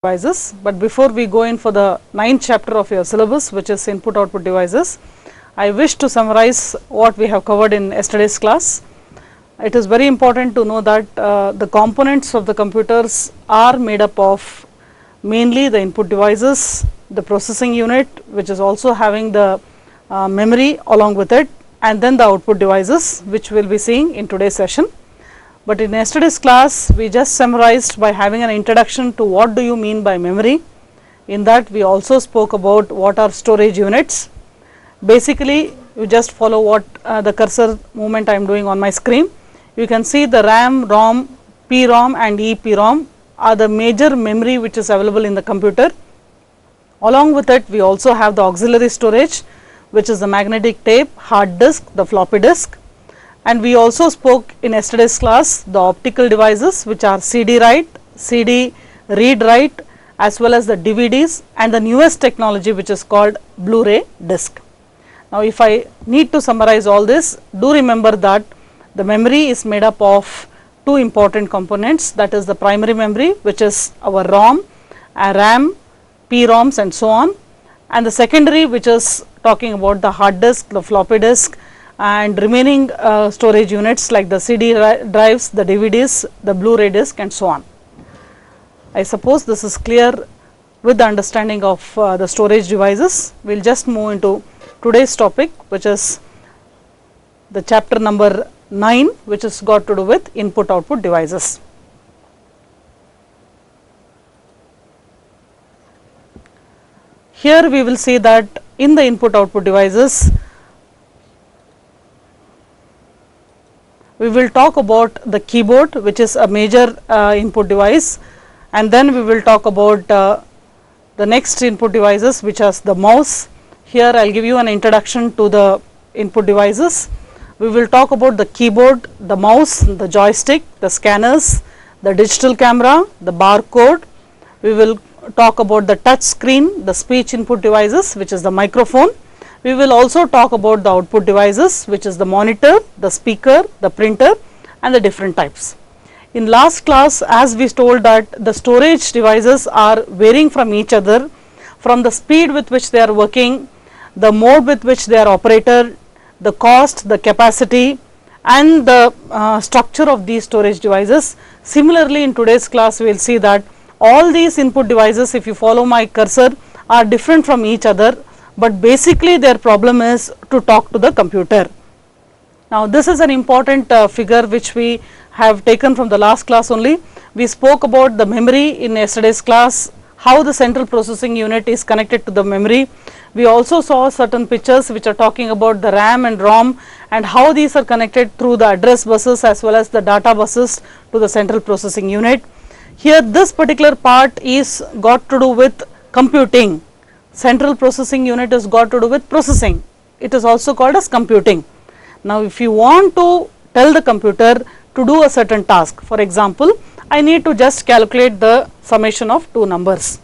devices. But before we go in for the 9th chapter of your syllabus, which is input output devices, I wish to summarize what we have covered in yesterday's class. It is very important to know that the components of the computers are made up of mainly the input devices, the processing unit, which is also having the memory along with it, and then the output devices, which we will be seeing in today's session. But in yesterday's class, we just summarized by having an introduction to what do you mean by memory. In that, we also spoke about what are storage units. Basically, you just follow what the cursor movement I am doing on my screen. You can see the RAM, ROM, PROM and EPROM are the major memory which is available in the computer. Along with it, we also have the auxiliary storage, which is the magnetic tape, hard disk, the floppy disk. And we also spoke in yesterday's class the optical devices, which are CD write, CD read write, as well as the DVDs and the newest technology which is called Blu-ray disc. Now, if I need to summarize all this, do remember that the memory is made up of two important components, that is the primary memory, which is our ROM, RAM, PROMs and so on, and the secondary, which is talking about the hard disk, the floppy disk and remaining storage units like the CD drives, the DVDs, the Blu-ray disc and so on. I suppose this is clear with the understanding of the storage devices. We will just move into today's topic, which is the chapter number 9, which has got to do with input output devices. Here we will see that in the input output devices, we will talk about the keyboard, which is a major input device, and then we will talk about the next input devices, which is the mouse. Here I will give you an introduction to the input devices. We will talk about the keyboard, the mouse, the joystick, the scanners, the digital camera, the barcode. We will talk about the touch screen, the speech input devices, which is the microphone. We will also talk about the output devices, which is the monitor, the speaker, the printer and the different types. In last class, as we told that the storage devices are varying from each other, from the speed with which they are working, the mode with which they are operated, the cost, the capacity and the structure of these storage devices. Similarly, in today's class, we will see that all these input devices, if you follow my cursor, are different from each other, but basically their problem is to talk to the computer. Now, this is an important figure which we have taken from the last class only. We spoke about the memory in yesterday's class, how the central processing unit is connected to the memory. We also saw certain pictures which are talking about the RAM and ROM and how these are connected through the address buses as well as the data buses to the central processing unit. Here this particular part is got to do with computing. Central processing unit is got to do with processing. It is also called as computing. Now, if you want to tell the computer to do a certain task, for example, I need to just calculate the summation of two numbers.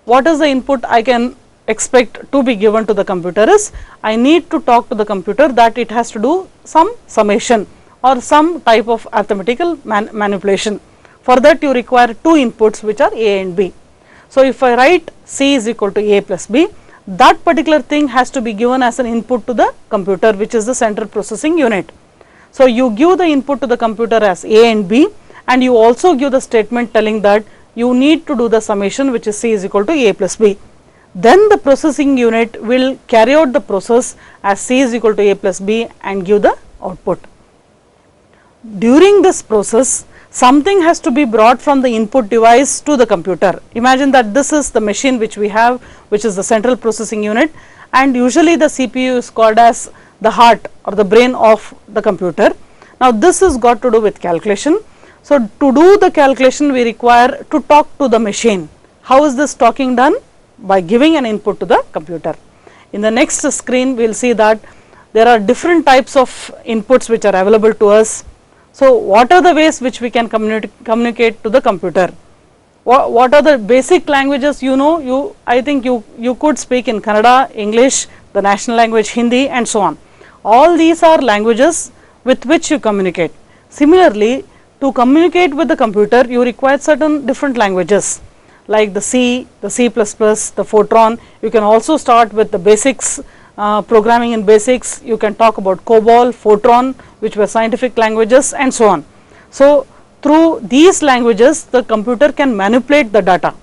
What is the input I can expect to be given to the computer is, I need to talk to the computer that it has to do some summation or some type of arithmetical manipulation. For that you require two inputs, which are A and B. So, if I write C is equal to A plus B, that particular thing has to be given as an input to the computer, which is the central processing unit. So, you give the input to the computer as A and B, and you also give the statement telling that you need to do the summation, which is C is equal to A plus B. Then the processing unit will carry out the process as C is equal to A plus B and give the output. During this process, something has to be brought from the input device to the computer. Imagine that this is the machine which we have, which is the central processing unit, and usually the CPU is called as the heart or the brain of the computer. Now, this is got to do with calculation. So, to do the calculation, we require to talk to the machine. How is this talking done? By giving an input to the computer. In the next screen, we will see that there are different types of inputs which are available to us. So, what are the ways which we can communicate to the computer? What are the basic languages you know? I think you could speak in Kannada, English, the national language Hindi and so on. All these are languages with which you communicate. Similarly, to communicate with the computer, you require certain different languages. like the C, the C++, the Fortran. You can also start with the basics, programming in basics. You can talk about COBOL, Fortran, which were scientific languages, and so on. So through these languages the computer can manipulate the data,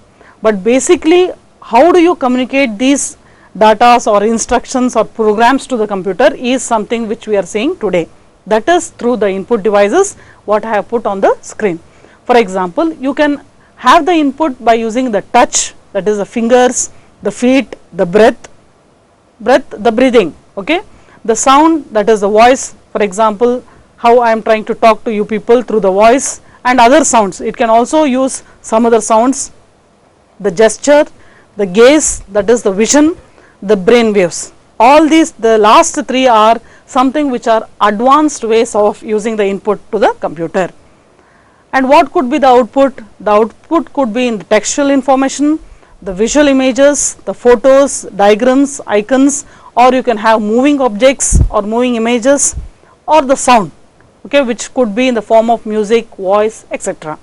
but basically how do you communicate these data or instructions or programs to the computer is something which we are seeing today. That is through the input devices what I have put on the screen. For example, you can have the input by using the touch, that is the fingers, the feet, the breath, the breathing, okay, the sound, that is the voice. For example, how I am trying to talk to you people through the voice, and other sounds. It can also use some other sounds, the gesture, the gaze, that is the vision, the brain waves. All these, the last three are something which are advanced ways of using the input to the computer. And what could be the output? The output could be in the textual information, the visual images, the photos, diagrams, icons, or you can have moving objects or moving images, or the sound, okay, which could be in the form of music, voice, etc.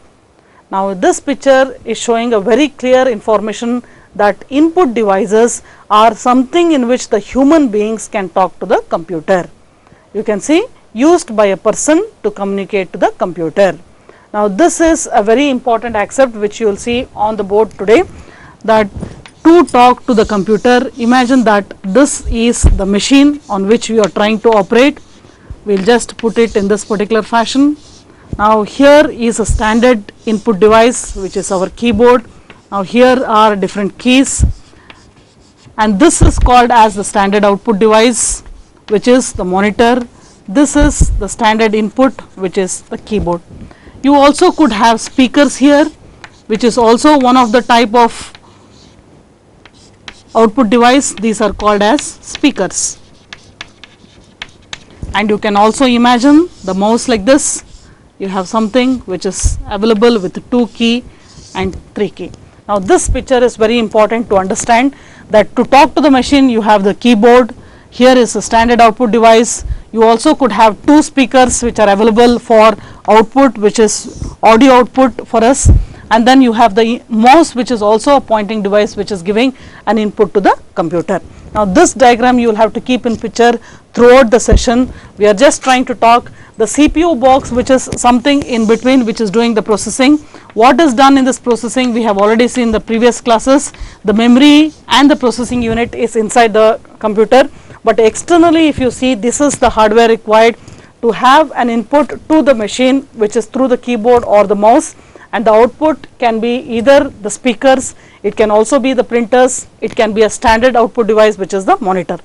Now this picture is showing a very clear information that input devices are something in which the human beings can talk to the computer. You can see, used by a person to communicate to the computer. Now this is a very important aspect which you will see on the board today, that to talk to the computer, imagine that this is the machine on which we are trying to operate. We will just put it in this particular fashion. Now here is a standard input device which is our keyboard. Now here are different keys, and this is called as the standard output device, which is the monitor. This is the standard input, which is the keyboard. You also could have speakers here, which is also one of the type of output device. These are called as speakers. And you can also imagine the mouse like this. You have something which is available with 2 key and 3 key. Now this picture is very important to understand that to talk to the machine you have the keyboard. Here is a standard output device. You also could have 2 speakers which are available for output, which is audio output for us, and then you have the mouse, which is also a pointing device which is giving an input to the computer. Now this diagram you will have to keep in picture throughout the session. We are just trying to talk the CPU box, which is something in between which is doing the processing. What is done in this processing we have already seen in the previous classes. The memory and the processing unit is inside the computer, but externally if you see, this is the hardware required to have an input to the machine, which is through the keyboard or the mouse, and the output can be either the speakers, it can also be the printers, it can be a standard output device which is the monitor.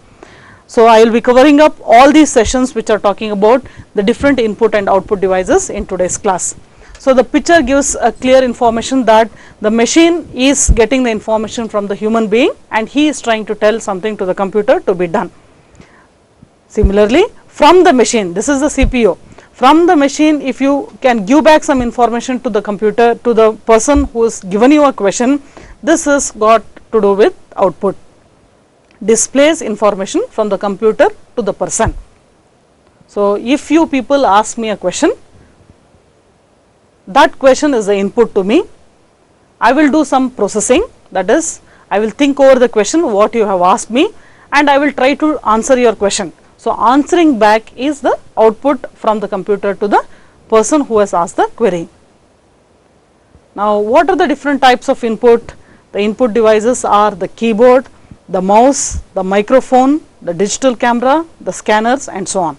So I will be covering up all these sessions which are talking about the different input and output devices in today's class. So the picture gives a clear information that the machine is getting the information from the human being and he is trying to tell something to the computer to be done. Similarly, from the machine, this is the CPU. From the machine, if you can give back some information to the computer, to the person who has given you a question, this has got to do with output. Displays information from the computer to the person. So if you people ask me a question, that question is the input to me. I will do some processing, that is, I will think over the question what you have asked me and I will try to answer your question. So answering back is the output from the computer to the person who has asked the query. Now what are the different types of input? The input devices are the keyboard, the mouse, the microphone, the digital camera, the scanners and so on.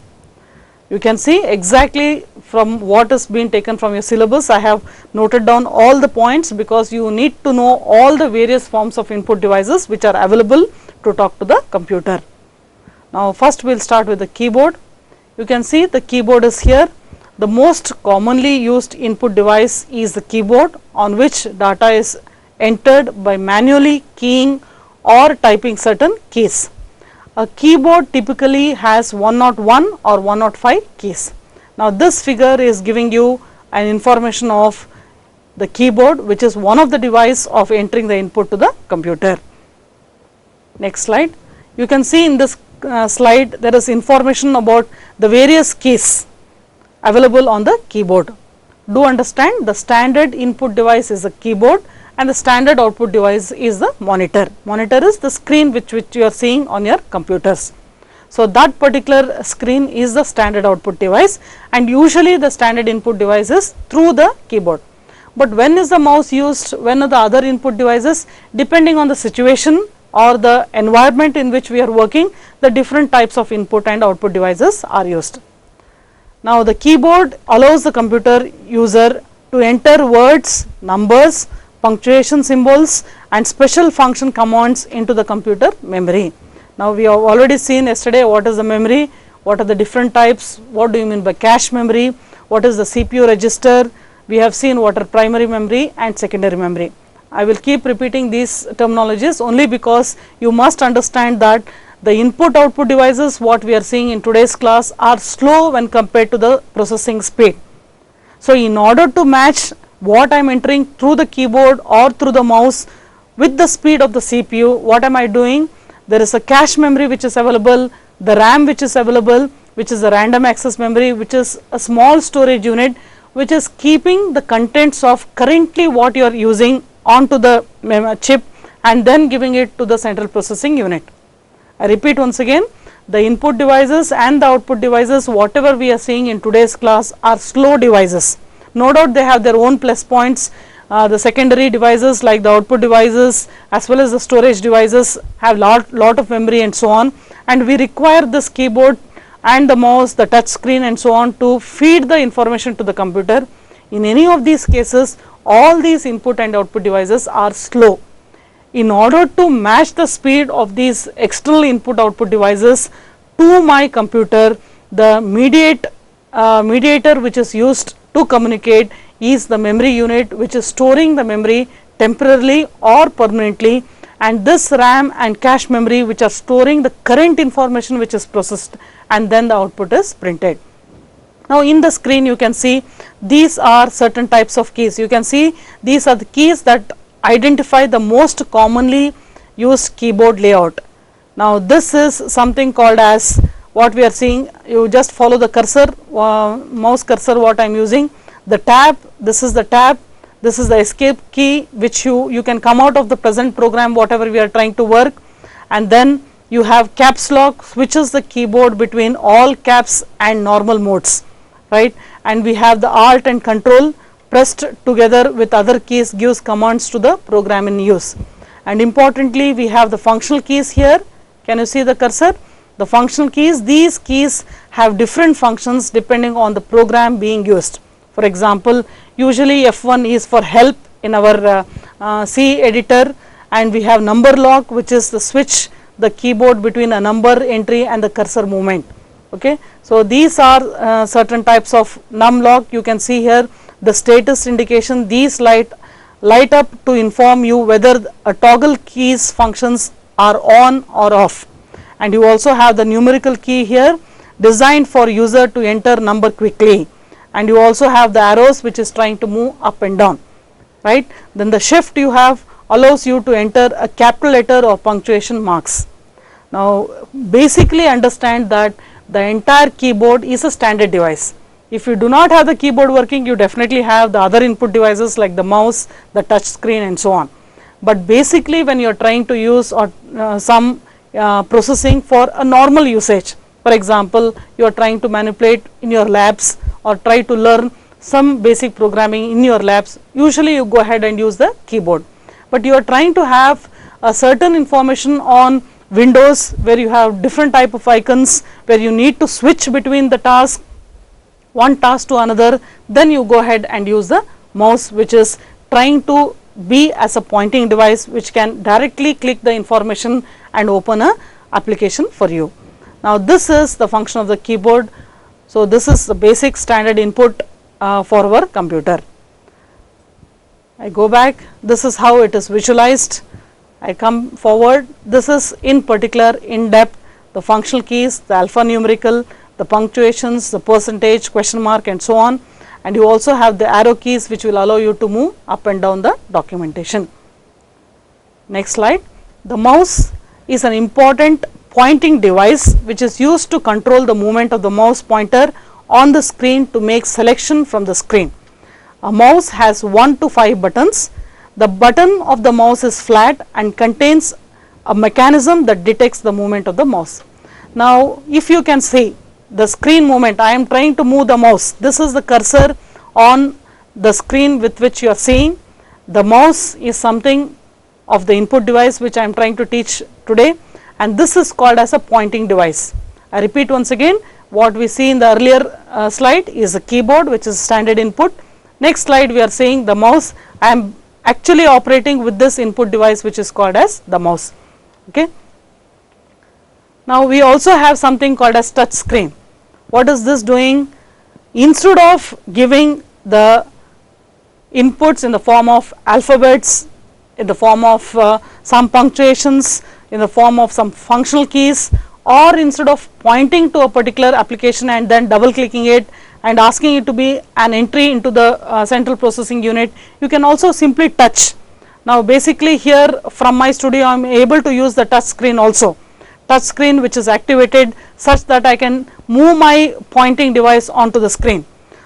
You can see exactly from what is being taken from your syllabus. I have noted down all the points because you need to know all the various forms of input devices which are available to talk to the computer. Now first we will start with the keyboard. You can see the keyboard is here. The most commonly used input device is the keyboard, on which data is entered by manually keying or typing certain keys. A keyboard typically has 101 or 105 keys. Now this figure is giving you an information of the keyboard, which is one of the device of entering the input to the computer. Next slide. You can see in this slide there is information about the various keys available on the keyboard. Do understand the standard input device is a keyboard and the standard output device is the monitor. Monitor is the screen which you are seeing on your computers. So, that particular screen is the standard output device, and usually the standard input device is through the keyboard. But when is the mouse used, when are the other input devices, depending on the situation or the environment in which we are working, the different types of input and output devices are used. Now, the keyboard allows the computer user to enter words, numbers, punctuation symbols and special function commands into the computer memory. Now, we have already seen yesterday what is the memory, what are the different types, what do you mean by cache memory, what is the CPU register, we have seen what are primary memory and secondary memory. I will keep repeating these terminologies only because you must understand that the input output devices what we are seeing in today's class are slow when compared to the processing speed. So, in order to match what I am entering through the keyboard or through the mouse with the speed of the CPU, what am I doing? There is a cache memory which is available, the RAM which is available, which is a random access memory, which is a small storage unit which is keeping the contents of currently what you are using onto the chip and then giving it to the central processing unit. I repeat once again, the input devices and the output devices whatever we are seeing in today's class are slow devices. No doubt they have their own plus points. The secondary devices like the output devices as well as the storage devices have lot of memory and so on, and we require this keyboard and the mouse, the touch screen and so on to feed the information to the computer. In any of these cases, all these input and output devices are slow. In order to match the speed of these external input output devices to my computer, the mediator which is used to communicate is the memory unit which is storing the memory temporarily or permanently, and this RAM and cache memory which are storing the current information which is processed and then the output is printed. Now, in the screen you can see these are certain types of keys. You can see these are the keys that identify the most commonly used keyboard layout. Now, this is something called as what we are seeing. You just follow the cursor, mouse cursor what I am using. The tab, this is the tab, this is the escape key which you can come out of the present program whatever we are trying to work, and then you have caps lock switches the keyboard between all caps and normal modes, right, and we have the alt and control pressed together with other keys gives commands to the program in use. And importantly, we have the functional keys here. Can you see the cursor? The functional keys, these keys have different functions depending on the program being used. For example, usually F1 is for help in our C editor, and we have number lock which is the switch the keyboard between a number entry and the cursor movement. Okay. So, these are certain types of num lock. You can see here the status indication, these light up to inform you whether a toggle keys functions are on or off, and you also have the numerical key here designed for user to enter number quickly, and you also have the arrows which is trying to move up and down, right. Then the shift you have allows you to enter a capital letter or punctuation marks. Now, basically understand that the entire keyboard is a standard device. If you do not have the keyboard working, you definitely have the other input devices like the mouse, the touch screen and so on. But basically when you are trying to use some processing for a normal usage, for example, you are trying to manipulate in your labs or try to learn some basic programming in your labs, usually you go ahead and use the keyboard. But you are trying to have a certain information on Windows where you have different type of icons where you need to switch between the tasks, one task to another, then you go ahead and use the mouse which is trying to be as a pointing device which can directly click the information and open a application for you. Now, this is the function of the keyboard. So, this is the basic standard input for our computer. I go back, this is how it is visualized. I come forward, this is in particular in depth the functional keys, the alphanumerical, the punctuations, the percentage, question mark and so on, and you also have the arrow keys which will allow you to move up and down the documentation. Next slide. The mouse is an important pointing device which is used to control the movement of the mouse pointer on the screen to make selection from the screen. A mouse has 1 to 5 buttons. The button of the mouse is flat and contains a mechanism that detects the movement of the mouse. Now, if you can see the screen movement, I am trying to move the mouse. This is the cursor on the screen with which you are seeing. The mouse is something of the input device which I am trying to teach today, and this is called as a pointing device. I repeat once again, what we see in the earlier slide is a keyboard which is standard input. Next slide we are seeing the mouse. I am actually operating with this input device which is called as the mouse. Okay. Now we also have something called as touch screen. What is this doing? Instead of giving the inputs in the form of alphabets, in the form of some punctuations, in the form of some functional keys, or instead of pointing to a particular application and then double clicking it and asking it to be an entry into the central processing unit, you can also simply touch. Now basically here from my studio I am able to use the touch screen also. Touch screen which is activated such that I can move my pointing device onto the screen.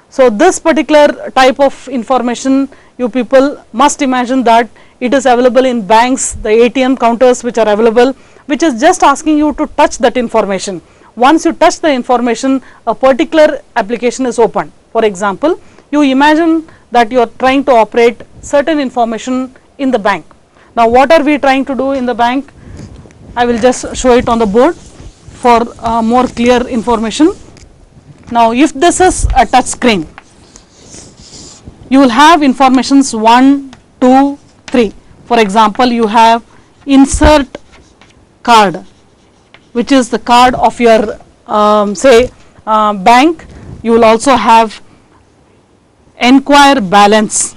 So this particular type of information, you people must imagine that it is available in banks, the ATM counters which are available, which is just asking you to touch that information. Once you touch the information, a particular application is opened. For example, you imagine that you are trying to operate certain information in the bank. Now what are we trying to do in the bank? I will just show it on the board for more clear information. Now if this is a touch screen, you will have informations 1, 2, 3. For example, you have insert card, which is the card of your bank. You will also have enquire balance,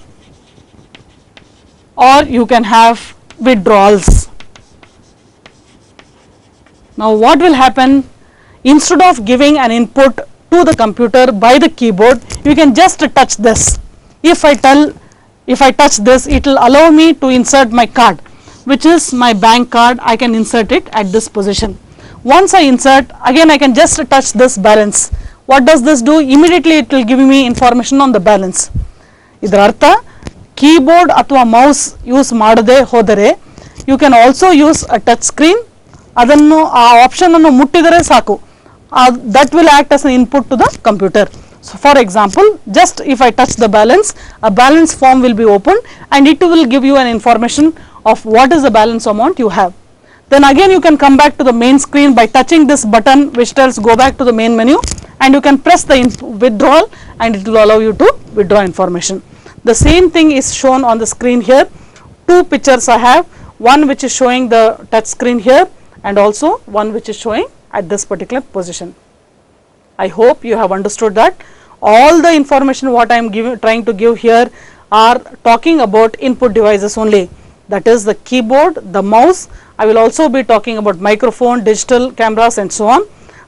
or you can have withdrawals. Now what will happen? Instead of giving an input to the computer by the keyboard, you can just touch this. If I touch this, it will allow me to insert my card, which is my bank card. I can insert it at this position. Once I insert, again I can just touch this balance. What does this do? Immediately it will give me information on the balance. ಇದರ ಅರ್ಥ keyboard ಅಥವಾ mouse use ಮಾಡದೆ ಹೋದರೆ you can also use a touch screen. ಅದನ್ನು ಆ option ಅನ್ನು ಮುಟ್ಟಿದರೆ ಸಾಕು, that will act as an input to the computer. So for example, just if I touch the balance, a balance form will be opened and it will give you an information of what is the balance amount you have. Then again you can come back to the main screen by touching this button which tells go back to the main menu, and you can press the withdrawal and it will allow you to withdraw information. The same thing is shown on the screen here. Two pictures I have, one which is showing the touch screen here and also one which is showing at this particular position. I hope you have understood that. All the information what I am trying to give here are talking about input devices only, that is the keyboard, the mouse. I will also be talking about microphone, digital cameras and so on,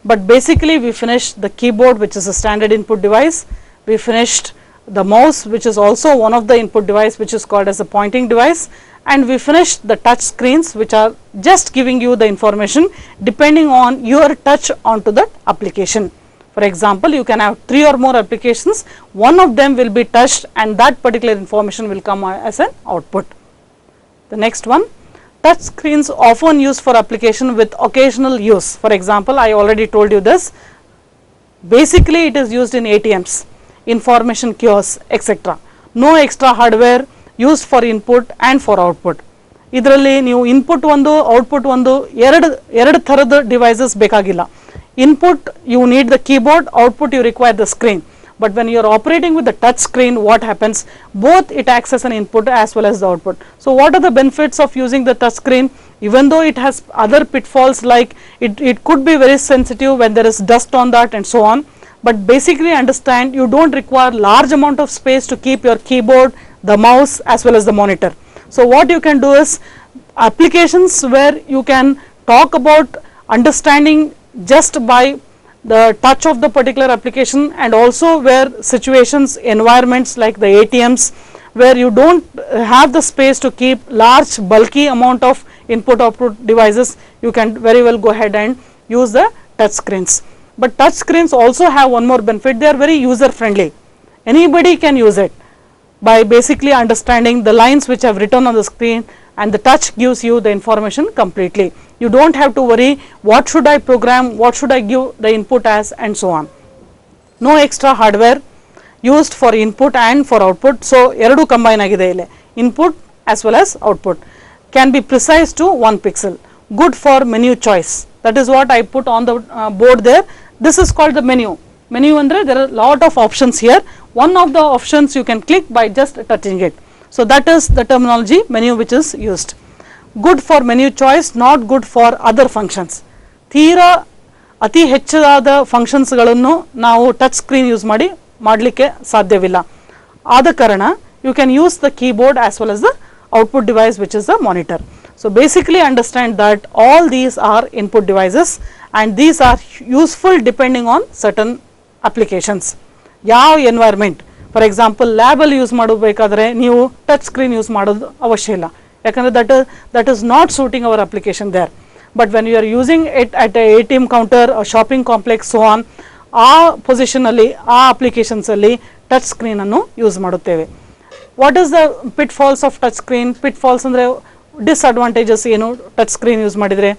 but basically we finished the keyboard which is a standard input device. We finished the mouse which is also one of the input device which is called as a pointing device, and we finished the touch screens which are just giving you the information depending on your touch onto that application. For example, you can have 3 or more applications, one of them will be touched and that particular information will come as an output. The next one, touch screens often used for application with occasional use. For example, I already told you this. Basically it is used in ATMs, information kiosks, etc. No extra hardware used for input and for output. ಇದರಲ್ಲಿ ನೀವು input ಒಂದು output ಒಂದು ಎರಡು ಥರದ devices ಬೇಕಾಗಿಲ್ಲ. Input you need the keyboard, output you require the screen. But when you are operating with the touch screen, what happens? Both it acts as an input as well as the output. So what are the benefits of using the touch screen? Even though it has other pitfalls, like it could be very sensitive when there is dust on that and so on, but basically understand you don't require large amount of space to keep your keyboard, the mouse as well as the monitor. So what you can do is applications where you can talk about understanding just by the touch of the particular application, and also where situations, environments like the ATMs where you don't have the space to keep large bulky amount of input output devices, you can very well go ahead and use the touch screens. But touch screens also have one more benefit, they are very user friendly, anybody can use it. by basically understanding the lines which have written on the screen, and the touch gives you the information completely. You don't have to worry what should I program, what should I give the input as, and so on. No extra hardware used for input and for output. So ಎರಡು combine ಆಗಿದೆ ಇಲ್ಲಿ, input as well as output. Can be precise to 1 pixel. Good for menu choice. That is what I put on the board there. This is called the menu. Menu andre there are lot of options here. One of the options you can click by just touching it. So that is the terminology menu which is used. Good for menu choice, not good for other functions. ತೀರಾ ಅತಿ ಹೆಚ್ಚಾದ ಫಂಕ್ಷನ್ಸ್ಗಳನ್ನು ನಾವು touch screen use ಮಾಡಲಿಕ್ಕೆ ಸಾಧ್ಯವಿಲ್ಲ. ಆದ ಕಾರಣ you can use the keyboard as well as the output device which is the monitor. So basically understand that all these are input devices and these are useful depending on certain applications. ಯಾವ environment, for example ಲ್ಯಾಬಲ್ಲಿ use ಮಾಡಬೇಕಾದ್ರೆ ನೀವು touch screen use ಮಾಡೋದು ಅವಶ್ಯ ಇಲ್ಲ, ಯಾಕಂದರೆ that is not suiting our application there. But when you are using it at a ATM counter, shopping complex, so on, ಆ ಪೊಸಿಷನಲ್ಲಿ ಆ ಅಪ್ಲಿಕೇಶನ್ಸಲ್ಲಿ ಟಚ್ ಸ್ಕ್ರೀನನ್ನು ಯೂಸ್ ಮಾಡುತ್ತೇವೆ. What is the pitfalls of touch screen? Pitfalls ಅಂದರೆ disadvantages ಏನು touch screen use ಮಾಡಿದರೆ?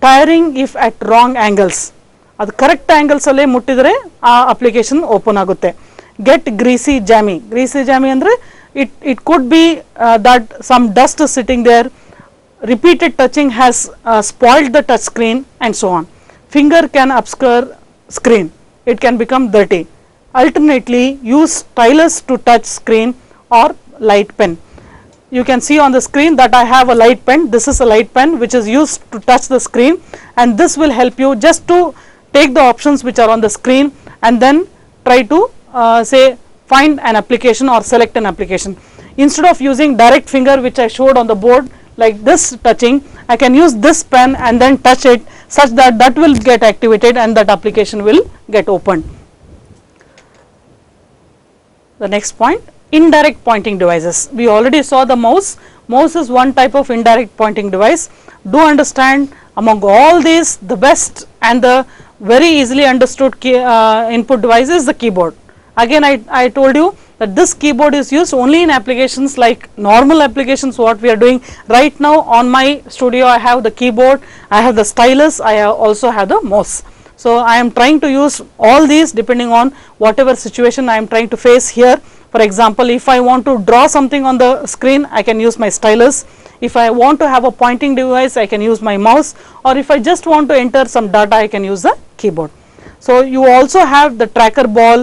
Tiring if at wrong angles, ಅದು ಕರೆಕ್ಟ್ ಆ್ಯಂಗಲ್ಸಲ್ಲೇ ಮುಟ್ಟಿದರೆ ಆ ಅಪ್ಲಿಕೇಶನ್ ಓಪನ್ ಆಗುತ್ತೆ. Get greasy jammy. Greasy jammy ಅಂದರೆ it could be that some dust is sitting there, repeated touching has spoiled the touch screen and so on. Finger can obscure screen, it can become dirty. Alternately use stylus to touch screen or light pen. You can see on the screen that I have a light pen. This is a light pen which is used to touch the screen, and this will help you just to take the options which are on the screen and then try to say find an application or select an application. Instead of using direct finger which I showed on the board like this touching, I can use this pen and then touch it such that that will get activated and that application will get opened. The next point, indirect pointing devices. We already saw the mouse. Mouse is one type of indirect pointing device. Do understand among all these the best and the very easily understood input device is the keyboard. Again I told you that this keyboard is used only in applications like normal applications what we are doing right now. On my studio I have the keyboard, I have the stylus, I also have the mouse. So I am trying to use all these depending on whatever situation I am trying to face here. For example, if I want to draw something on the screen, I can use my stylus. If I want to have a pointing device, I can use my mouse, or if I just want to enter some data, I can use the keyboard. So you also have the tracker ball,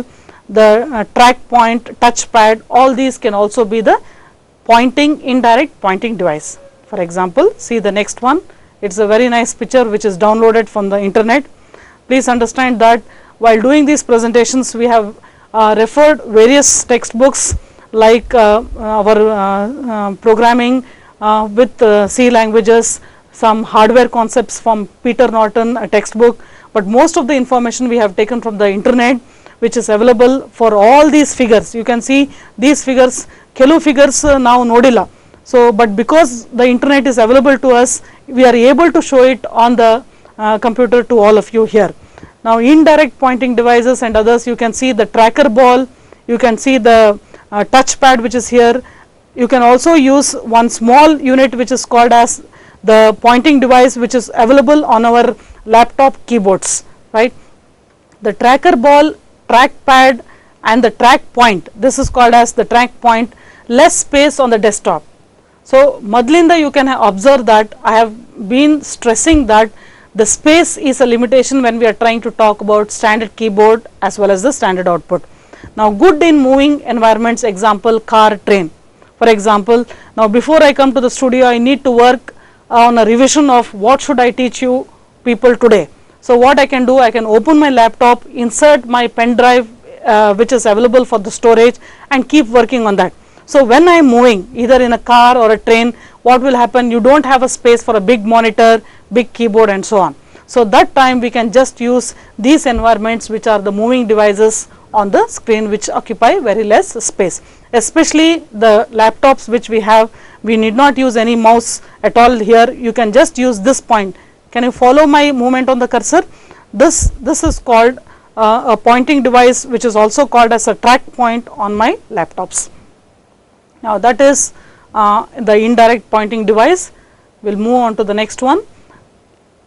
the track point, touchpad, all these can also be the pointing, indirect pointing device. For example, see the next one. It's a very nice picture which is downloaded from the internet. Please understand that while doing these presentations we have referred various textbooks like our programming with C languages, some hardware concepts from Peter Norton, a textbook, but most of the information we have taken from the internet which is available for all these figures. You can see these figures, ಕೆಲವು figures ನಾವು ನೋಡಿಲ್ಲ. So but because the internet is available to us, we are able to show it on the computer to all of you here. Now indirect pointing devices and others, you can see the tracker ball, you can see the touchpad which is here. You can also use one small unit which is called as the pointing device which is available on our laptop keyboards, right? The tracker ball, trackpad and the track point, this is called as the track point, less space on the desktop. So Madlinda, you can observe that I have been stressing that the space is a limitation when we are trying to talk about standard keyboard as well as the standard output. Now good in moving environments, example car, train. For example, now before I come to the studio, I need to work on a revision of what should I teach you people today. So what I can do, I can open my laptop, insert my pen drive which is available for the storage and keep working on that. So when I am moving either in a car or a train, what will happen? You don't have a space for a big monitor, big keyboard and so on. So that time we can just use these environments which are the moving devices on the screen which occupy very less space. Especially the laptops which we have, we need not use any mouse at all here. You can just use this point. Can you follow my movement on the cursor? This is called a pointing device which is also called as a track point on my laptops. Now that is the indirect pointing device. We will move on to the next one.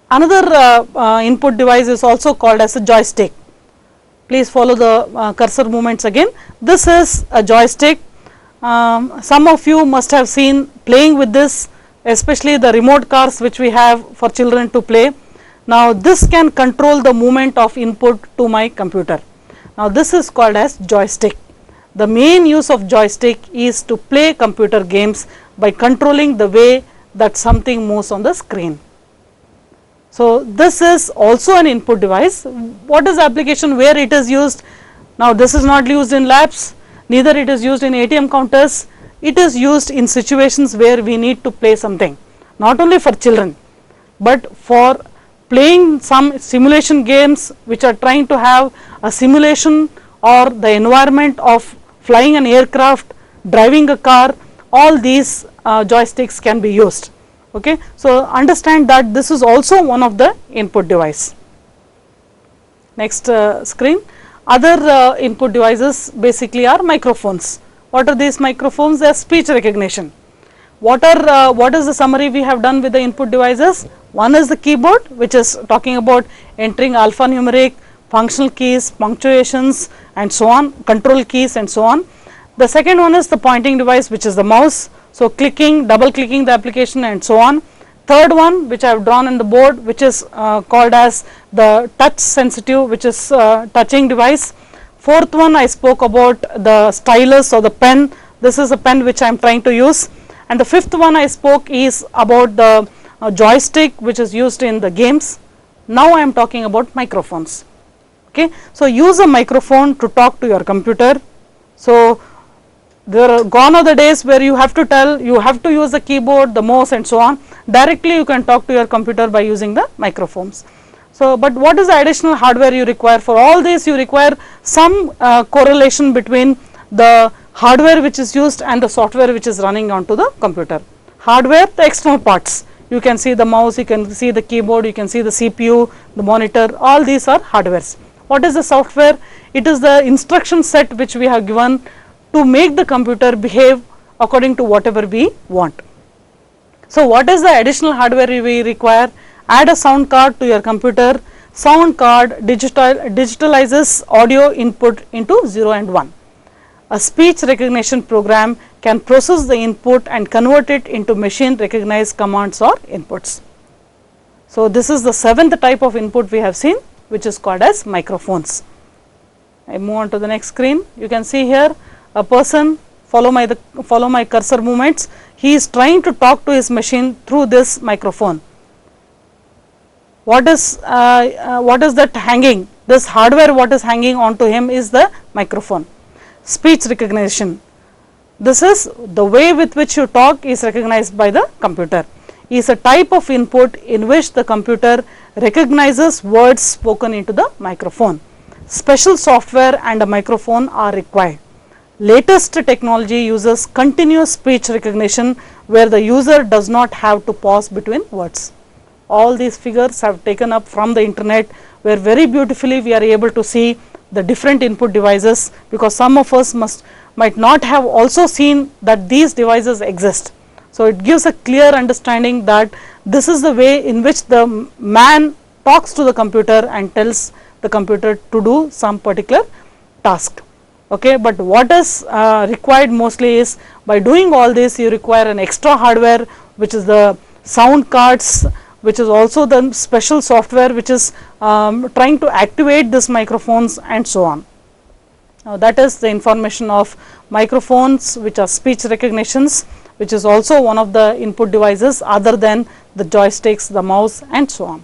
Another input device is also called as a joystick. Please follow the cursor movements again. This is a joystick. Some of you must have seen playing with this, especially the remote cars which we have for children to play. Now this can control the movement of input to my computer. Now this is called as joystick. The main use of joystick is to play computer games by controlling the way that something moves on the screen. So this is also an input device. What is the application where it is used? Now this is not used in labs, neither it is used in ATM counters. It is used in situations where we need to play something, not only for children, but for playing some simulation games which are trying to have a simulation or the environment of flying an aircraft, driving a car. All these joysticks can be used. Okay, so understand that this is also one of the input device. Next screen. Other input devices basically are microphones. What are these microphones? They are speech recognition. What is the summary we have done with the input devices? One is the keyboard, which is talking about entering alphanumeric, functional keys, punctuations and so on, control keys and so on. The second one is the pointing device, which is the mouse. So clicking, double clicking the application and so on. Third one, which I have drawn in the board, which is called as the touch sensitive, which is touching device. Fourth one, I spoke about the stylus or the pen. This is a pen which I am trying to use. And the fifth one I spoke is about the joystick, which is used in the games. Now I am talking about microphones. Okay, so use a microphone to talk to your computer. So there are gone are the days where you have to tell, you have to use the keyboard, the mouse and so on. Directly you can talk to your computer by using the microphones. So, but what is the additional hardware you require? For all this you require some correlation between the hardware which is used and the software which is running onto the computer. Hardware, the external parts. You can see the mouse, you can see the keyboard, you can see the CPU, the monitor, all these are hardwares. What is the software? It is the instruction set which we have given to make the computer behave according to whatever we want. So what is the additional hardware we require? Add a sound card to your computer. Sound card digitalizes audio input into 0 and 1. A speech recognition program can process the input and convert it into machine recognized commands or inputs. So this is the seventh type of input we have seen, which is called as microphones. I move on to the next screen. You can see here a person, follow my cursor movements. He is trying to talk to his machine through this microphone. What is that hanging? This hardware what is hanging onto him is the microphone. Speech recognition. This is the way with which you talk is recognized by the computer. Is a type of input in which the computer recognizes words spoken into the microphone. Special software and a microphone are required. Latest technology uses continuous speech recognition where the user does not have to pause between words. All these figures have taken up from the internet, where very beautifully we are able to see the different input devices, because some of us might not have also seen that these devices exist. So it gives a clear understanding that this is the way in which the man talks to the computer and tells the computer to do some particular task. Okay, but what is required mostly is, by doing all this you require an extra hardware, which is the sound cards, which is also the special software which is trying to activate these microphones and so on. Now that is the information of microphones, which are speech recognitions, which is also one of the input devices other than the joysticks, the mouse and so on.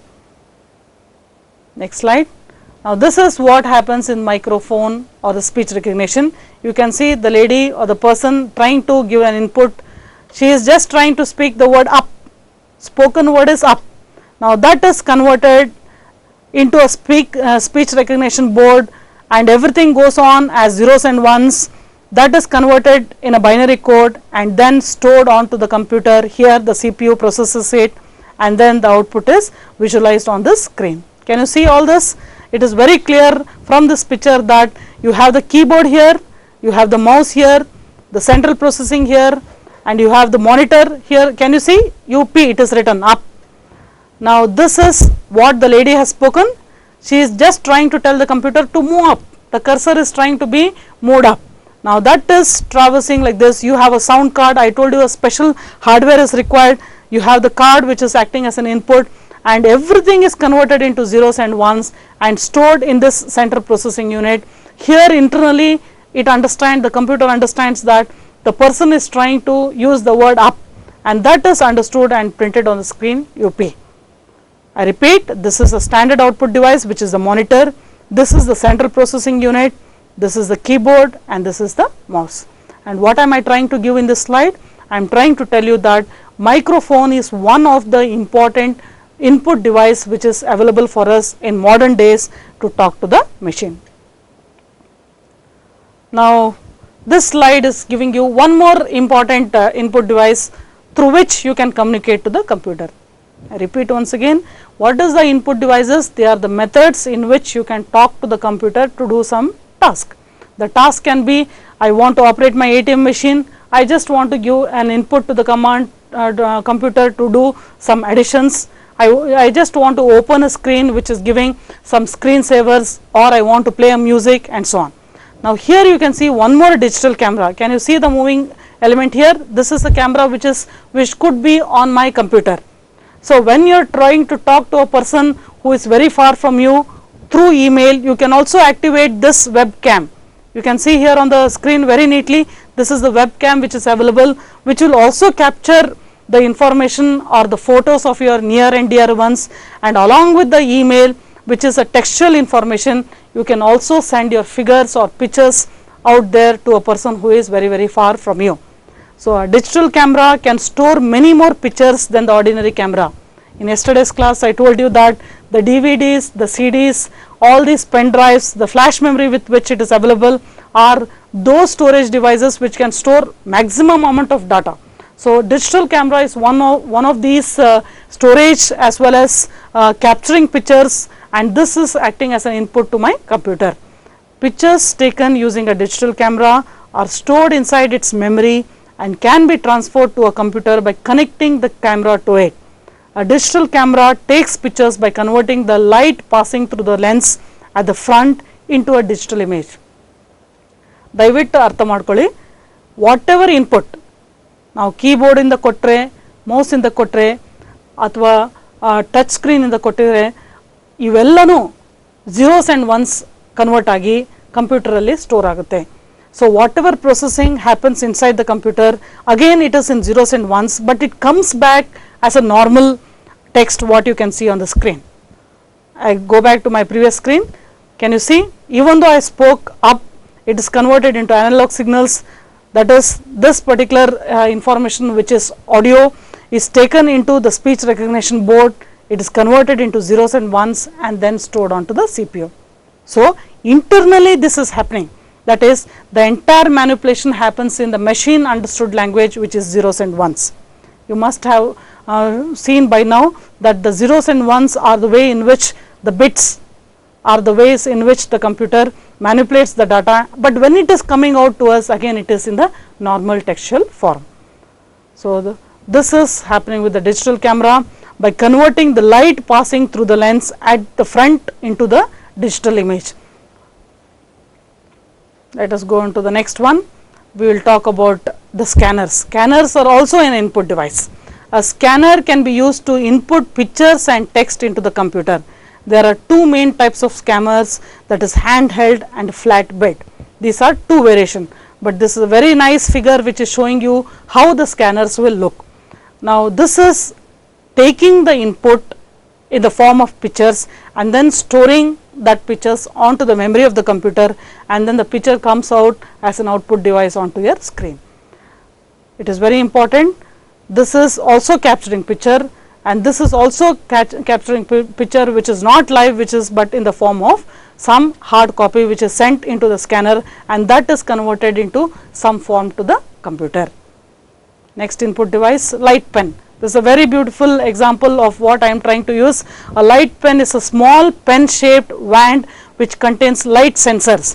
Next slide. Now this is what happens in microphone or the speech recognition. You can see the lady or the person trying to give an input. She is just trying to speak the word up. Spoken word is up. Now that is converted into a speech recognition board, and everything goes on as zeros and ones. That is converted in a binary code and then stored onto the computer. Here the CPU processes it, and then the output is visualized on the screen. Can you see all this? It is very clear from this picture that you have the keyboard here, you have the mouse here, the central processing here, and you have the monitor here. Can you see UP, it is written up. Now this is what the lady has spoken. She is just trying to tell the computer to move up. The cursor is trying to be moved up. Now that is traversing like this. You have a sound card. I told you a special hardware is required. You have the card which is acting as an input, and everything is converted into zeros and ones and stored in this central processing unit. Here internally it understands, the computer understands that the person is trying to use the word up, and that is understood and printed on the screen UP. I repeat, this is a standard output device which is the monitor, this is the central processing unit, this is the keyboard, and this is the mouse. And what am I trying to give in this slide? I am trying to tell you that microphone is one of the important input device which is available for us in modern days to talk to the machine. Now this slide is giving you one more important input device through which you can communicate to the computer. I repeat once again, what is the input devices? They are the methods in which you can talk to the computer to do some task. The task can be, I want to operate my ATM machine, I just want to give an input to the command computer to do some additions. I just want to open a screen which is giving some screensavers, or I want to play a music, and so on. Now here you can see one more digital camera. Can you see the moving element here? This is a camera which could be on my computer. So when you are trying to talk to a person who is very far from you through email, you can also activate this webcam. You can see here on the screen very neatly, this is the webcam which is available, which will also capture the information or the photos of your near and dear ones, and along with the email, which is a textual information, you can also send your figures or pictures out there to a person who is very, very far from you. So a digital camera can store many more pictures than the ordinary camera. In yesterday's class I told you that the DVDs, the CDs, all these pen drives, the flash memory with which it is available are those storage devices which can store maximum amount of data. So digital camera is one of these storage as well as capturing pictures, and this is acting as an input to my computer. Pictures taken using a digital camera are stored inside its memory and can be transferred to a computer by connecting the camera to it. A digital camera takes pictures by converting the light passing through the lens at the front into a digital image. ದಯವಿಟ್ಟು ಅರ್ಥ ಮಾಡ್ಕೊಳ್ಳಿ, what ever input ನಾವು ಕೀಬೋರ್ಡಿಂದ ಕೊಟ್ಟರೆ, ಮೌಸಿಂದ ಕೊಟ್ಟರೆ ಅಥವಾ touch ಸ್ಕ್ರೀನಿಂದ ಕೊಟ್ಟಿದ್ರೆ ಇವೆಲ್ಲನೂ zeros and once convert ಆಗಿ ಕಂಪ್ಯೂಟರಲ್ಲಿ ಸ್ಟೋರ್ ಆಗುತ್ತೆ. So whatever processing happens inside the computer, again it is in zeros and ones, but it comes back as a normal text what you can see on the screen. I go back to my previous screen. Can you see? Even though I spoke up, it is converted into analog signals. That is, this particular information which is audio is taken into the speech recognition board. It is converted into zeros and ones and then stored onto the CPU. So internally this is happening. That is, the entire manipulation happens in the machine understood language, which is zeros and ones. You must have seen by now that the zeros and ones are the way in which the bits are the ways in which the computer manipulates the data, but when it is coming out to us, again it is in the normal textual form. So this is happening with the digital camera by converting the light passing through the lens at the front into the digital image. Let us go on to the next one. We will talk about the scanners. Scanners are also an input device. A scanner can be used to input pictures and text into the computer. There are two main types of scanners, that is handheld and flatbed. These are two variations, but this is a very nice figure which is showing you how the scanners will look. Now this is taking the input in the form of pictures and then storing that pictures onto the memory of the computer, and then the picture comes out as an output device onto your screen. It is very important. This is also capturing picture, and this is also capturing picture which is not live, which is but in the form of some hard copy which is sent into the scanner, and that is converted into some form to the computer. Next input device, light pen. This is a very beautiful example of what I am trying to use. A light pen is a small pen shaped wand which contains light sensors.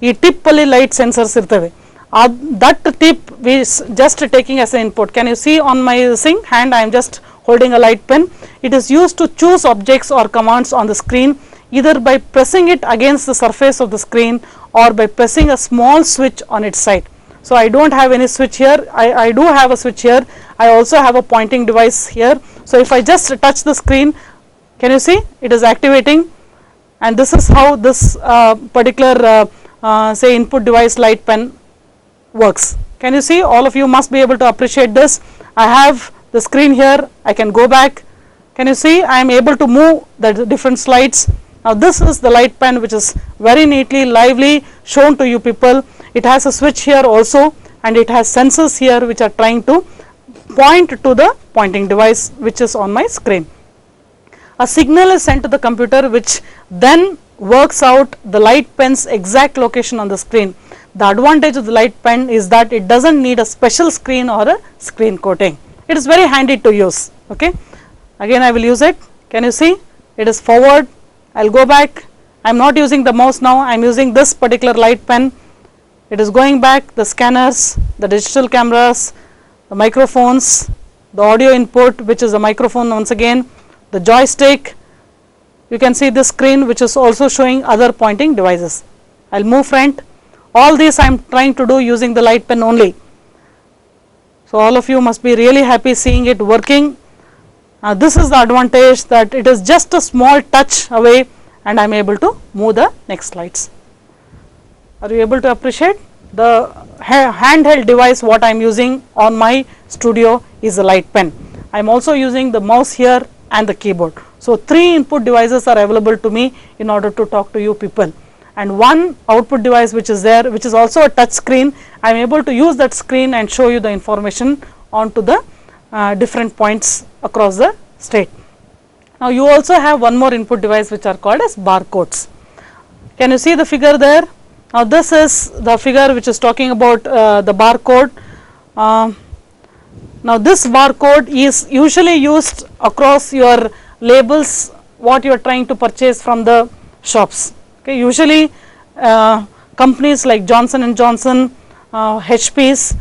ಈ tip ಅಲ್ಲಿ light sensors ಇರ್ತವೆ. that tip is just taking as an input. Can you see on my hand, I am just holding a light pen. It is used to choose objects or commands on the screen either by pressing it against the surface of the screen or by pressing a small switch on its side. So I don't have any switch here, I do have a switch here, I also have a pointing device here. So if I just touch the screen, can you see it is activating, and this is how this particular say input device light pen works. Can you see? All of you must be able to appreciate this. I have the screen here, I can go back. Can you see? I am able to move the different slides. Now this is the light pen which is very neatly, lively shown to you people. It has a switch here also, and it has sensors here which are trying to point to the pointing device which is on my screen. A signal is sent to the computer which then works out the light pen's exact location on the screen. The advantage of the light pen is that it doesn't need a special screen or a screen coating. It is very handy to use. Okay. Again I will use it. Can you see? It is forward. I will go back. I am not using the mouse now. I am using this particular light pen. It is going back. The scanners, the digital cameras, the microphones, the audio input which is a microphone once again, the joystick. You can see this screen which is also showing other pointing devices. I will move front. All these I am trying to do using the light pen only. So all of you must be really happy seeing it working. This is the advantage, that it is just a small touch away and I am able to move the next slides. Are you able to appreciate? The handheld device what I am using on my studio is a light pen. I am also using the mouse here and the keyboard. So 3 input devices are available to me in order to talk to you people, and one output device which is there, which is also a touch screen. I am able to use that screen and show you the information onto the different points across the state. Now you also have one more input device which are called as barcodes. Can you see the figure there? Now this is the figure which is talking about the barcode. Now this barcode is usually used across your labels what you are trying to purchase from the shops. Okay, usually companies like Johnson & Johnson, HP's,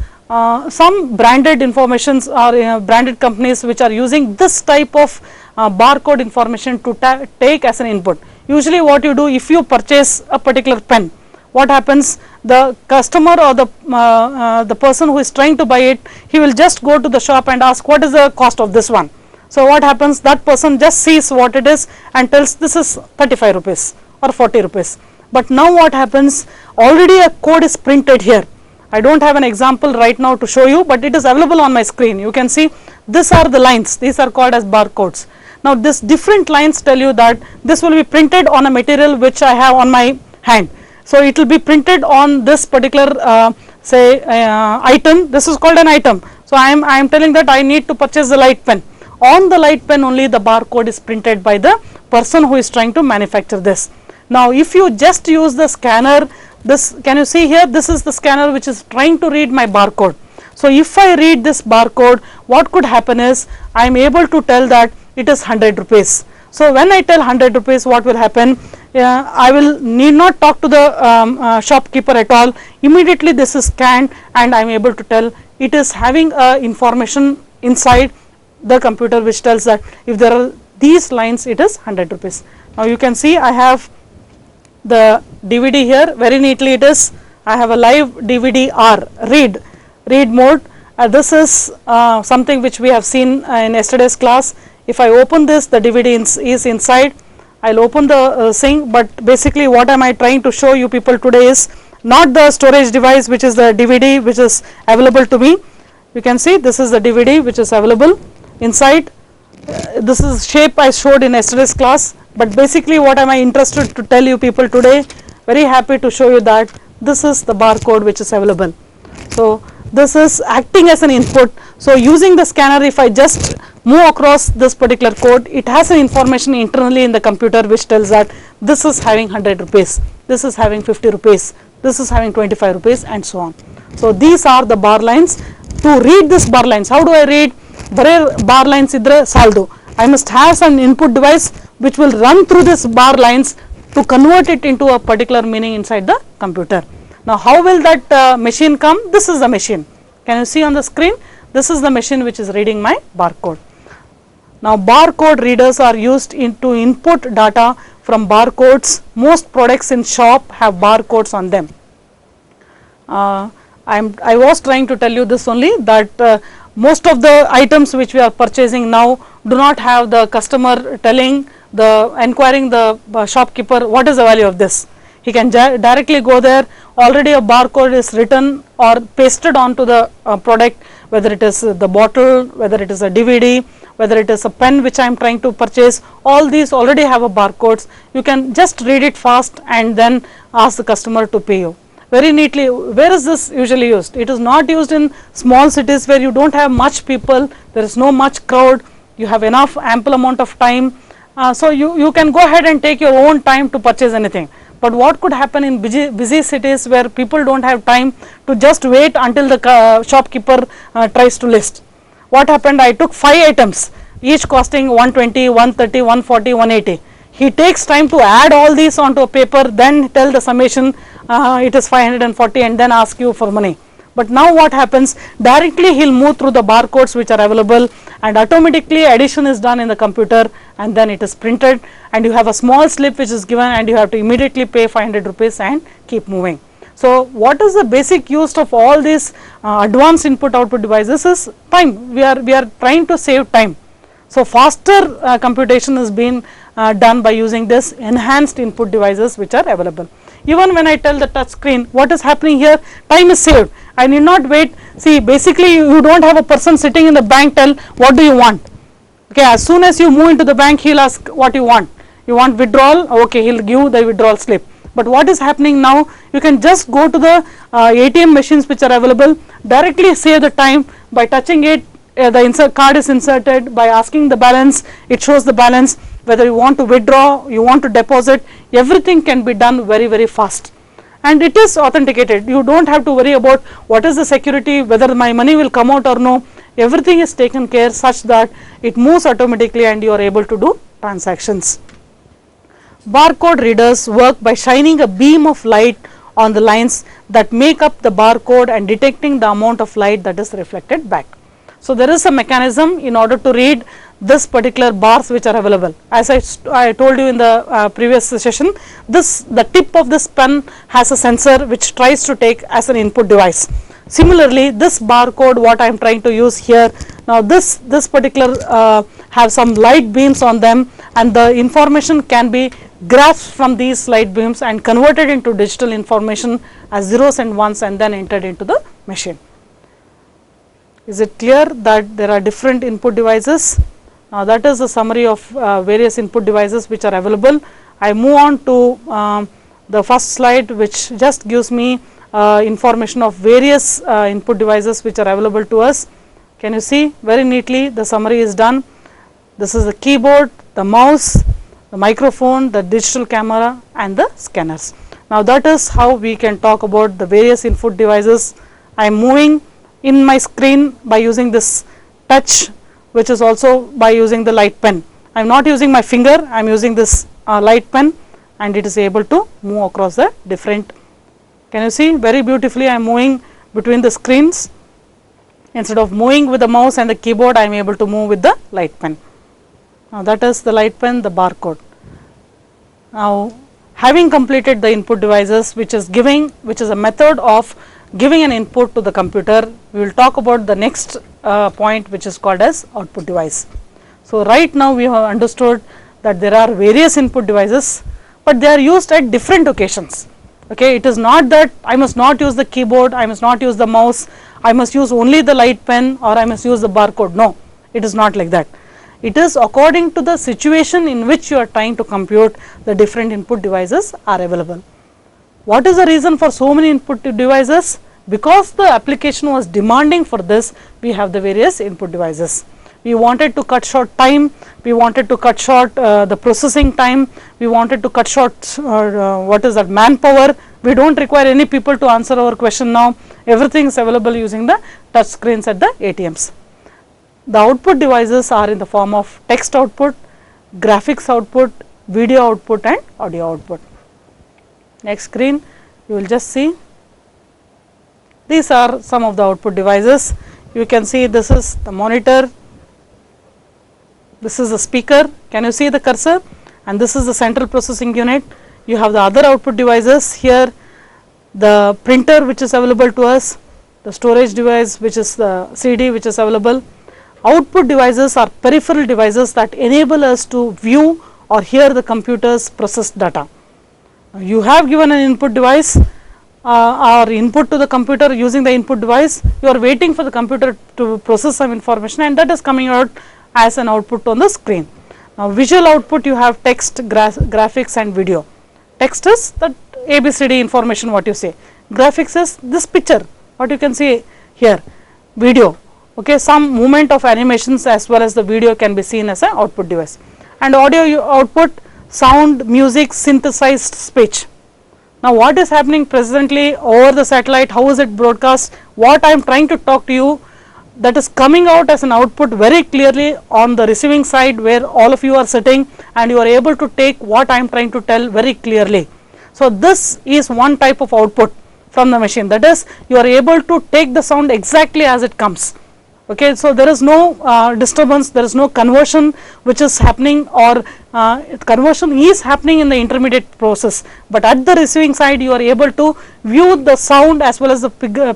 some branded informations or branded companies which are using this type of barcode information to take as an input. Usually what you do, if you purchase a particular pen, what happens, the customer or the person who is trying to buy it, he will just go to the shop and ask what is the cost of this one. So what happens, that person just sees what it is and tells this is 35 rupees or 40 rupees. But now what happens, already a code is printed here. I don't have an example right now to show you, but it is available on my screen. You can see these are the lines, these are called as barcodes. Now this different lines tell you that this will be printed on a material which I have on my hand. So it will be printed on this particular say item. This is called an item. So I am telling that I need to purchase the light pen. On the light pen only the barcode is printed by the person who is trying to manufacture this. Now if you just use the scanner, this, can you see here, this is the scanner which is trying to read my barcode. So if I read this barcode, what could happen is I am able to tell that it is 100 rupees. So when I tell 100 rupees, what will happen, I will need not talk to the shopkeeper at all. Immediately this is scanned and I am able to tell it is having information inside the computer which tells that if there are these lines, it is 100 rupees. Now you can see I have the DVD here, very neatly it is. I have a live DVD R, read mode. This is something which we have seen in yesterday's class. If I open this, the DVD is inside. I will open the thing, but basically what am I trying to show you people today is not the storage device which is the DVD which is available to me. You can see this is the DVD which is available inside. This is shape I showed in yesterday's class, but basically what am I interested to tell you people today, very happy to show you that this is the barcode which is available. So this is acting as an input. So using the scanner, if I just move across this particular code, it has an information internally in the computer which tells that this is having 100 rupees, this is having 50 rupees, this is having 25 rupees and so on. So these are the bar lines. To read this bar lines, how do I read? Bar lines idre saldo. I must have some input device which will run through this bar lines to convert it into a particular meaning inside the computer. Now how will that machine come? This is the machine. Can you see on the screen? This is the machine which is reading my barcode. Now barcode readers are used to input data from barcodes. Most products in shop have barcodes on them. I was trying to tell you this only, that most of the items which we are purchasing now do not have the customer inquiring the shopkeeper what is the value of this. He can directly go there, already a barcode is written or pasted onto the product, whether it is the bottle, whether it is a DVD, whether it is a pen which I am trying to purchase, all these already have a barcodes. You can just read it fast and then ask the customer to pay you very neatly. Where is this usually used? It is not used in small cities where you do not have much people, there is no much crowd, you have enough ample amount of time. So you can go ahead and take your own time to purchase anything. But what could happen in busy cities where people do not have time to just wait until the shopkeeper tries to list? What happened? I took 5 items, each costing 120, 130, 140, 180. He takes time to add all these onto a paper, then tell the summation it is 540 and then ask you for money. But now what happens? Directly he will move through the barcodes which are available and automatically addition is done in the computer and then it is printed and you have a small slip which is given and you have to immediately pay 500 rupees and keep moving. So what is the basic use of all these advanced input output devices is time. We are trying to save time. So faster computation is being done by using this enhanced input devices which are available. Even when I tell the touch screen, what is happening here? Time is saved. I need not wait. See, basically you do not have a person sitting in the bank tell what do you want. Okay, as soon as you move into the bank, he will ask what you want. You want withdrawal? Okay, he will give the withdrawal slip. But what is happening now? You can just go to the ATM machines which are available, directly save the time by touching it. The card is inserted, by asking the balance, it shows the balance. Whether you want to withdraw, you want to deposit, everything can be done very, very fast. And it is authenticated. You do not have to worry about what is the security, whether my money will come out or no. Everything is taken care such that it moves automatically and you are able to do transactions. Barcode readers work by shining a beam of light on the lines that make up the barcode and detecting the amount of light that is reflected back. So there is a mechanism in order to read this particular bars which are available. As I told you in the previous session, the tip of this pen has a sensor which tries to take as an input device. Similarly, this barcode what I am trying to use here, now this particular have some light beams on them and the information can be grasped from these light beams and converted into digital information as zeros and ones and then entered into the machine. Is it clear that there are different input devices? Now that is the summary of various input devices which are available. I move on to the first slide which just gives me information of various input devices which are available to us. Can you see very neatly the summary is done. This is the keyboard, the mouse, the microphone, the digital camera and the scanners. Now that is how we can talk about the various input devices. I am moving in my screen by using this touch, which is also by using the light pen. I am not using my finger, I am using this light pen and it is able to move across the different. Can you see very beautifully I am moving between the screens. Instead of moving with the mouse and the keyboard, I am able to move with the light pen. Now that is the light pen, the barcode. Now having completed the input devices which is a method of giving an input to the computer, we will talk about the next point which is called as output device. So right now we have understood that there are various input devices, but they are used at different occasions. Okay, it is not that I must not use the keyboard, I must not use the mouse, I must use only the light pen or I must use the barcode. No, it is not like that. It is according to the situation in which you are trying to compute, the different input devices are available. What is the reason for so many input devices? Because the application was demanding for this, we have the various input devices. We wanted to cut short time, we wanted to cut short the processing time, we wanted to cut short manpower. We do not require any people to answer our question now, everything is available using the touch screens at the ATMs. The output devices are in the form of text output, graphics output, video output and audio output. Next screen you will just see These are some of the output devices. You can see this is the monitor, this is the speaker, can you see the cursor, and this is the central processing unit. You have the other output devices here, the printer which is available to us, the storage device which is the CD which is available. Output devices are peripheral devices that enable us to view or hear the computer's processed data. You have given an input device or input to the computer using the input device, you are waiting for the computer to process some information, and that is coming out as an output on the screen. Now visual output, you have text, graphics and video. Text is the ABCD information what you say, graphics is this picture what you can see here, video, okay, some movement of animations as well as the video can be seen as an output device. And audio output, sound, music, synthesized speech. Now what is happening presently over the satellite, how is it broadcast, what I am trying to talk to you, that is coming out as an output very clearly on the receiving side where all of you are sitting and you are able to take what I am trying to tell very clearly. So this is one type of output from the machine, that is you are able to take the sound exactly as it comes. Okay, so there is no disturbance, there is no conversion which is happening, or conversion is happening in the intermediate process, but at the receiving side you are able to view the sound as well as the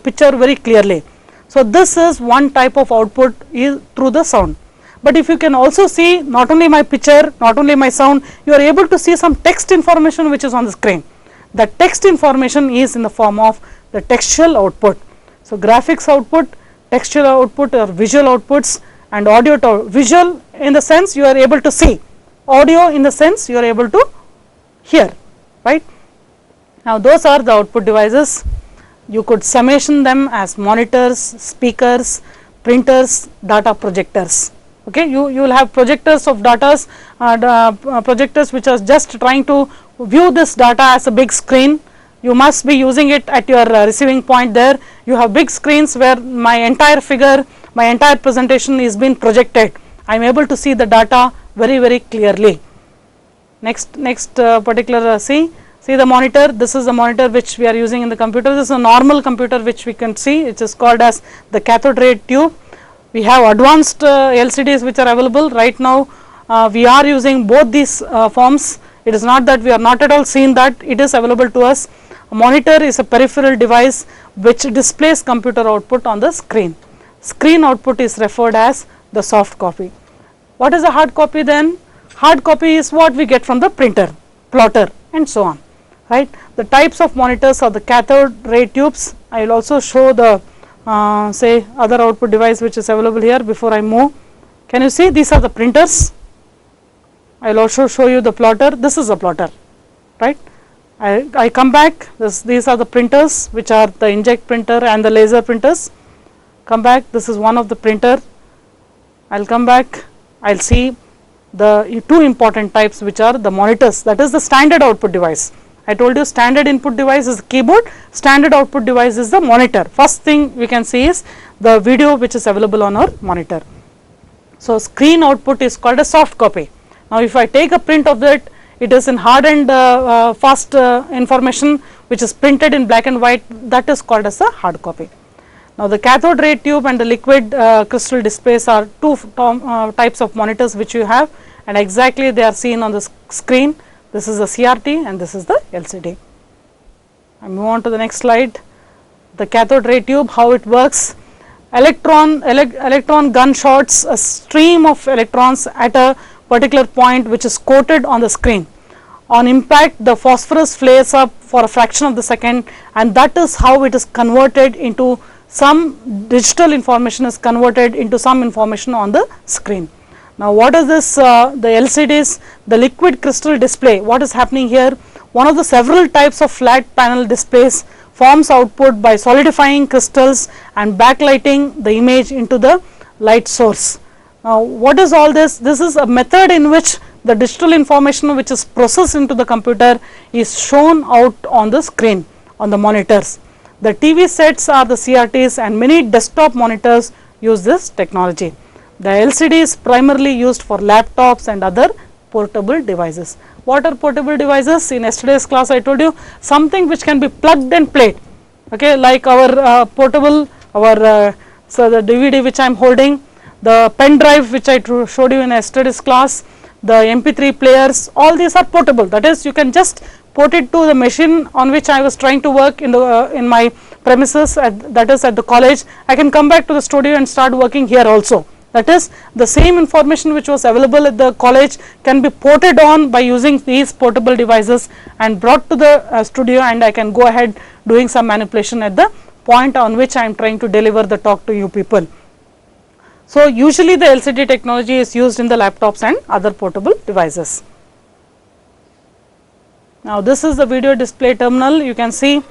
picture very clearly. So this is one type of output is through the sound. But if you can also see not only my picture, not only my sound, you are able to see some text information which is on the screen. The text information is in the form of the textual output. So graphics output, textual output or visual outputs, and audio visual in the sense you are able to see, audio in the sense you are able to hear, right. Now those are the output devices. You could summation them as monitors, speakers, printers, data projectors. Okay, you will have projectors of data, projectors which are just trying to view this data as a big screen. You must be using it at your receiving point there. You have big screens where my entire figure, my entire presentation is being projected. I am able to see the data very clearly. Next particular see the monitor. This is the monitor which we are using in the computer. This is a normal computer which we can see. It is called as the cathode ray tube. We have advanced LCDs which are available right now. We are using both these forms. It is not that we are not at all seeing that, it is available to us. A monitor is a peripheral device which displays computer output on the screen. Screen output is referred as the soft copy. What is a hard copy then? Hard copy is what we get from the printer, plotter and so on, right. The types of monitors are the cathode ray tubes. I will also show the say other output device which is available here before I move. Can you see these are the printers? I will also show you the plotter. This is a plotter, right. I come back, these are the printers which are the inkjet printer and the laser printers. Come back, this is one of the printer. I will come back, I will see the two important types which are the monitors, that is the standard output device. I told you standard input device is the keyboard, standard output device is the monitor. First thing we can see is the video which is available on our monitor. So screen output is called a soft copy. Now if I take a print of that, it is in hard and fast information which is printed in black and white, that is called as a hard copy. Now the cathode ray tube and the liquid crystal displays are two types of monitors which you have, and exactly they are seen on the screen. This is the CRT and this is the LCD. I move on to the next slide. The cathode ray tube, how it works. Electron gun shots a stream of electrons at a particular point which is coated on the screen. On impact, the phosphorus flares up for a fraction of the second, and that is how it is converted into some digital information is converted into some information on the screen. Now what is this, the LCDs, the liquid crystal display, what is happening here? One of the several types of flat panel displays forms output by solidifying crystals and backlighting the image into the light source. Now what is all this? This is a method in which the digital information which is processed into the computer is shown out on the screen on the monitors. The TV sets are the CRTs and many desktop monitors use this technology. The LCD is primarily used for laptops and other portable devices. What are portable devices? In yesterday's class I told you something which can be plugged and played. okay, like our portable, our so the DVD which I am holding, the pen drive which I showed you in yesterday's class, the MP3 players, all these are portable. That is, you can just port it to the machine on which I was trying to work in my premises, that is at the college. I can come back to the studio and start working here also. That is, the same information which was available at the college can be ported on by using these portable devices and brought to the studio, and I can go ahead doing some manipulation at the point on which I am trying to deliver the talk to you people. So, usually the LCD technology is used in the laptops and other portable devices. Now, this is the video display terminal. You can see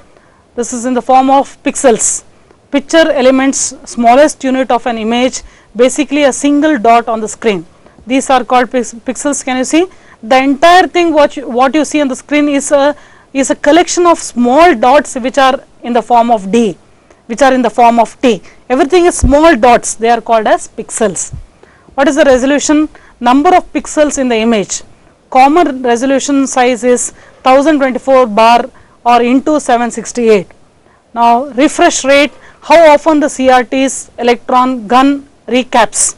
this is in the form of pixels, picture elements, smallest unit of an image, basically a single dot on the screen. These are called pixels. Can you see? The entire thing what you see on the screen is a collection of small dots which are in the form of D, which are in the form of T. Everything is small dots, they are called as pixels. What is the resolution? Number of pixels in the image. Common resolution size is 1024 bar or into 768. Now, refresh rate, how often the CRT's electron gun recaps.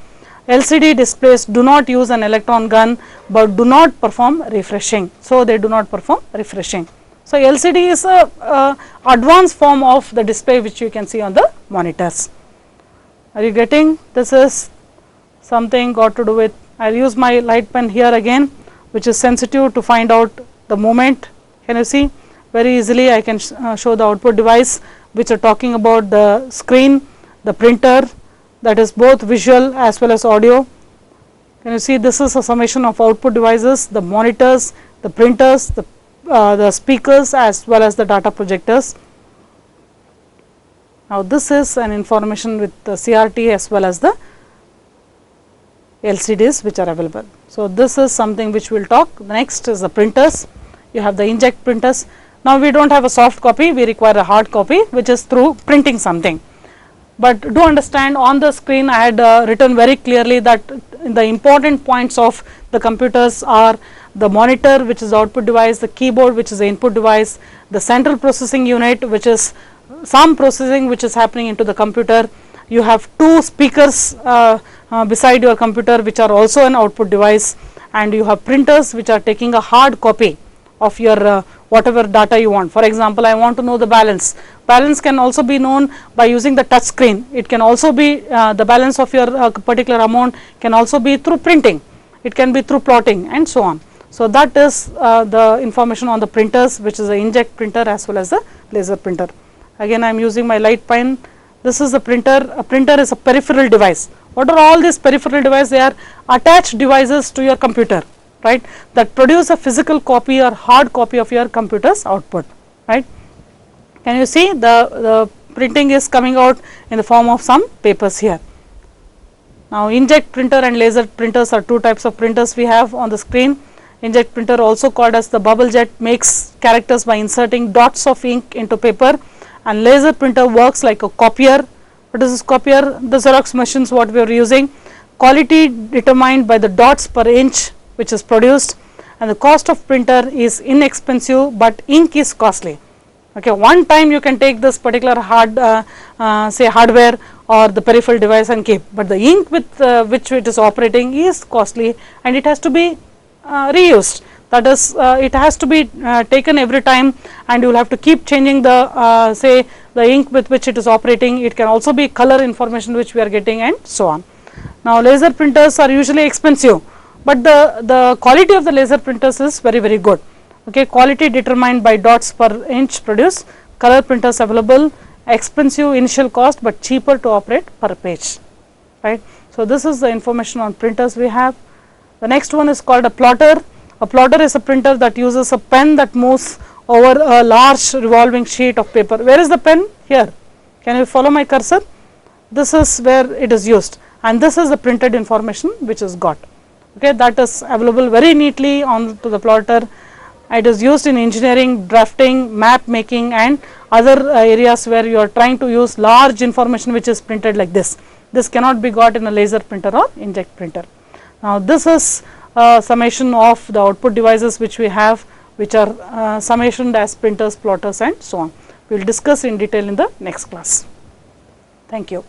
LCD displays do not use an electron gun but do not perform refreshing. So, they do not perform refreshing. So, LCD is a advanced form of the display which you can see on the monitors. Are you getting? This is something got to do with, I will use my light pen here again, which is sensitive to find out the movement. Can you see? Very easily I can show the output device which are talking about the screen, the printer, that is both visual as well as audio. Can you see, this is a summation of output devices, the monitors, the printers, the speakers as well as the data projectors. Now, this is an information with the CRT as well as the LCDs which are available. So, this is something which we will talk. The next is the printers. You have the inkjet printers. Now, we do not have a soft copy, we require a hard copy which is through printing something. But do understand, on the screen I had written very clearly that the important points of the computers are the monitor, which is the output device, the keyboard, which is the input device, the central processing unit, which is some processing which is happening into the computer. You have two speakers beside your computer which are also an output device, and you have printers which are taking a hard copy of your whatever data you want. For example, I want to know the balance. Balance can also be known by using the touch screen. It can also be the balance of your particular amount can also be through printing. It can be through plotting and so on. So, that is the information on the printers, which is the inkjet printer as well as the laser printer. Again, I am using my light pen. This is the printer. A printer is a peripheral device. What are all these peripheral devices? They are attached devices to your computer, right, that produce a physical copy or hard copy of your computer's output, right. Can you see the printing is coming out in the form of some papers here. Now, inkjet printer and laser printers are two types of printers we have on the screen. Inkjet printer, also called as the bubble jet, makes characters by inserting dots of ink into paper, and laser printer works like a copier. What is this copier? The Xerox machines what we are using. Quality determined by the dots per inch which is produced, and the cost of printer is inexpensive but ink is costly. Okay, one time you can take this particular say hardware or the peripheral device and keep, but the ink with which it is operating is costly, and it has to be reused. That is, it has to be taken every time, and you will have to keep changing the say the ink with which it is operating. It can also be color information which we are getting and so on. Now, laser printers are usually expensive, but the quality of the laser printers is very good. Okay, quality determined by dots per inch produced. Color printers available, expensive initial cost but cheaper to operate per page, right. So, this is the information on printers we have. The next one is called a plotter. A plotter is a printer that uses a pen that moves over a large revolving sheet of paper. Where is the pen? Here. Can you follow my cursor? This is where it is used, and this is the printed information which is got. Okay, that is available very neatly on to the plotter. It is used in engineering, drafting, map making, and other areas where you are trying to use large information which is printed like this. This cannot be got in a laser printer or inkjet printer. Now, this is a summation of the output devices which we have, which are summationed as printers, plotters and so on. We will discuss in detail in the next class. Thank you.